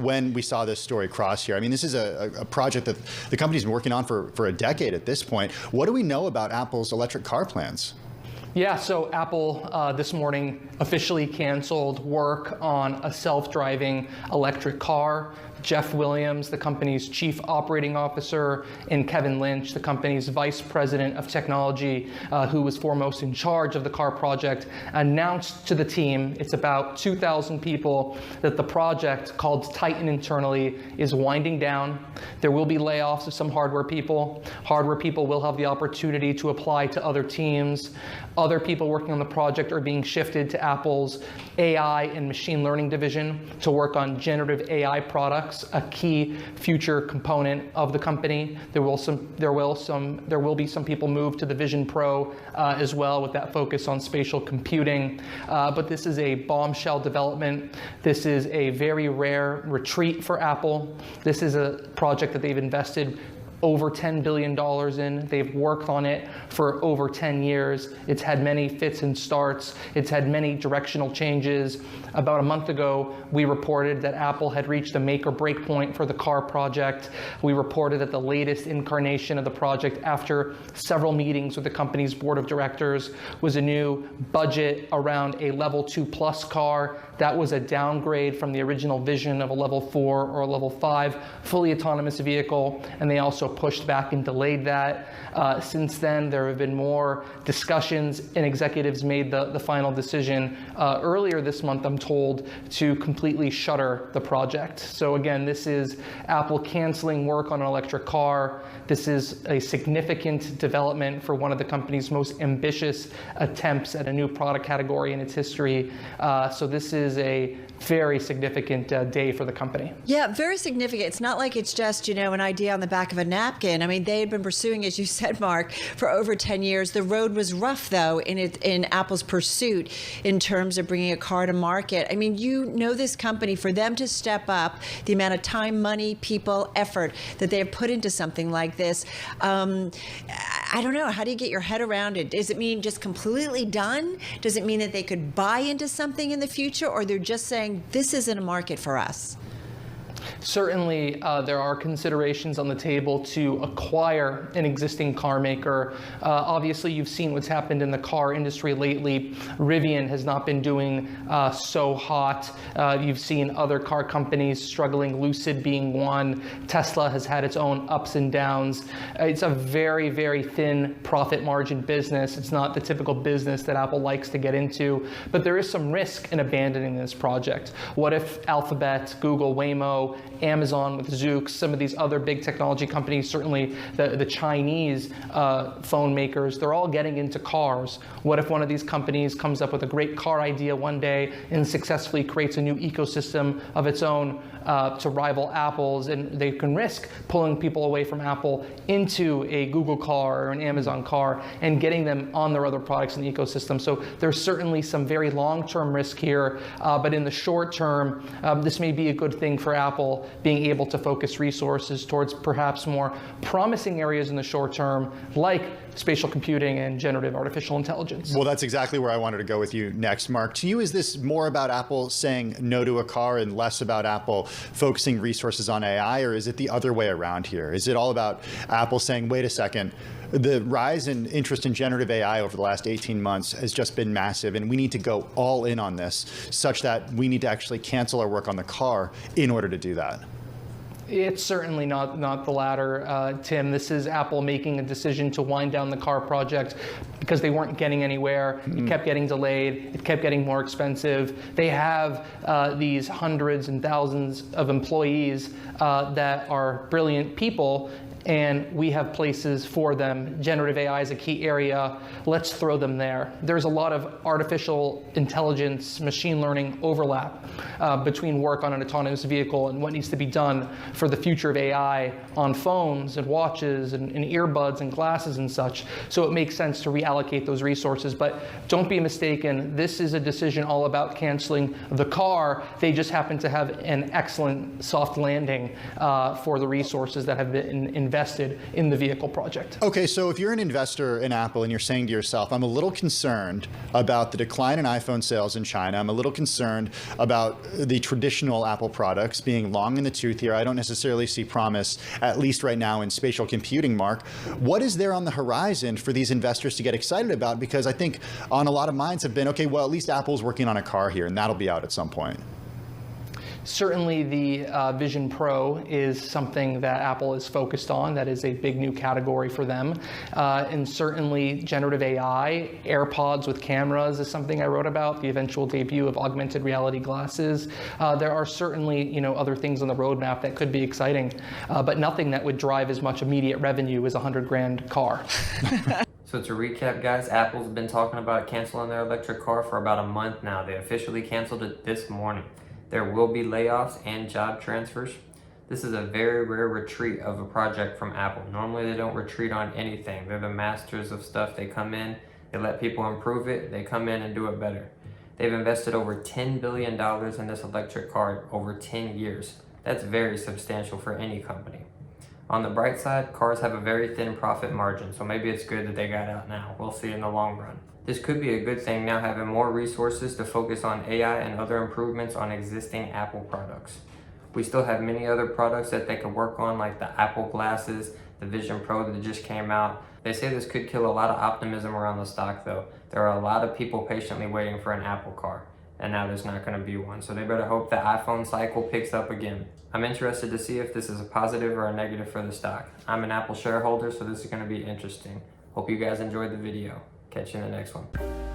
when we saw this story cross here. I mean, this is a project that the company's been working on for a decade at this point. What do we know about Apple's electric car plans? Yeah, so Apple this morning officially canceled work on a self-driving electric car. Jeff Williams, the company's chief operating officer, and Kevin Lynch, the company's vice president of technology, who was foremost in charge of the car project, announced to the team, it's about 2,000 people, that the project, called Titan internally, is winding down. There will be layoffs of some hardware people. Hardware people will have the opportunity to apply to other teams. Other people working on the project are being shifted to Apple's AI and machine learning division to work on generative AI products, a key future component of the company. There will be some people moved to the Vision Pro as well, with that focus on spatial computing. But this is a bombshell development. This is a very rare retreat for Apple. This is a project that they've invested over $10 billion in. They've worked on it for over 10 years. It's had many fits and starts. It's had many directional changes. About a month ago, we reported that Apple had reached a make or break point for the car project. We reported that the latest incarnation of the project, after several meetings with the company's board of directors, was a new budget around a level 2+ car. That was a downgrade from the original vision of a level 4 or a level 5 fully autonomous vehicle, and they also pushed back and delayed that. Since then, there have been more discussions, and executives made the final decision earlier this month, I'm told, to completely shutter the project. So again, this is Apple canceling work on an electric car. This is a significant development for one of the company's most ambitious attempts at a new product category in its history. So this is a very significant day for the company. Yeah, very significant. It's not like it's just, an idea on the back of a napkin. I mean, they had been pursuing, as you said, Mark, for over 10 years. The road was rough, though, in Apple's pursuit in terms of bringing a car to market. I mean, this company, for them to step up the amount of time, money, people, effort that they have put into something like this, I don't know. How do you get your head around it? Does it mean just completely done? Does it mean that they could buy into something in the future, or they're just saying, this isn't a market for us? Certainly, there are considerations on the table to acquire an existing car maker. Obviously, you've seen what's happened in the car industry lately. Rivian has not been doing so hot. You've seen other car companies struggling, Lucid being one. Tesla has had its own ups and downs. It's a very, very thin profit margin business. It's not the typical business that Apple likes to get into, but there is some risk in abandoning this project. What if Alphabet, Google, Waymo, Amazon with Zoox, some of these other big technology companies, certainly the Chinese phone makers, they're all getting into cars. What if one of these companies comes up with a great car idea one day and successfully creates a new ecosystem of its own to rival Apple's, and they can risk pulling people away from Apple into a Google car or an Amazon car and getting them on their other products in the ecosystem. So there's certainly some very long-term risk here, but in the short term, this may be a good thing for Apple, being able to focus resources towards perhaps more promising areas in the short term, like spatial computing and generative artificial intelligence. Well, that's exactly where I wanted to go with you next, Mark. To you, is this more about Apple saying no to a car and less about Apple focusing resources on AI, or is it the other way around here? Is it all about Apple saying, wait a second, the rise in interest in generative AI over the last 18 months has just been massive, and we need to go all in on this, such that we need to actually cancel our work on the car in order to do that? It's certainly not the latter, Tim. This is Apple making a decision to wind down the car project because they weren't getting anywhere. It kept getting delayed. It kept getting more expensive. They have these hundreds and thousands of employees that are brilliant people, and we have places for them. Generative AI is a key area. Let's throw them there. There's a lot of artificial intelligence, machine learning overlap between work on an autonomous vehicle and what needs to be done for the future of AI on phones and watches and earbuds and glasses and such. So it makes sense to reallocate those resources. But don't be mistaken, this is a decision all about canceling the car. They just happen to have an excellent soft landing for the resources that have been invested in the vehicle project. Okay, so if you're an investor in Apple and you're saying to yourself, I'm a little concerned about the decline in iPhone sales in China, I'm a little concerned about the traditional Apple products being long in the tooth here, I don't necessarily see promise, at least right now, in spatial computing, Mark. What is there on the horizon for these investors to get excited about? Because I think on a lot of minds have been, okay, well, at least Apple's working on a car here, and that'll be out at some point. Certainly the Vision Pro is something that Apple is focused on. That is a big new category for them. And certainly generative AI, AirPods with cameras is something I wrote about, the eventual debut of augmented reality glasses. There are certainly other things on the roadmap that could be exciting, but nothing that would drive as much immediate revenue as a $100,000 car. So to recap, guys, Apple's been talking about canceling their electric car for about a month now. They officially canceled it this morning. There will be layoffs and job transfers. This is a very rare retreat of a project from Apple. Normally they don't retreat on anything. They're the masters of stuff. They come in, they let people improve it, they come in and do it better. They've invested over $10 billion in this electric car over 10 years. That's very substantial for any company. On the bright side, cars have a very thin profit margin, so maybe it's good that they got out now. We'll see in the long run. This could be a good thing now, having more resources to focus on AI and other improvements on existing Apple products. We still have many other products that they could work on, like the Apple glasses, the Vision Pro that just came out. They say this could kill a lot of optimism around the stock though. There are a lot of people patiently waiting for an Apple car, and now there's not going to be one. So they better hope the iPhone cycle picks up again. I'm interested to see if this is a positive or a negative for the stock. I'm an Apple shareholder, so this is going to be interesting. Hope you guys enjoyed the video. Catch you in the next one.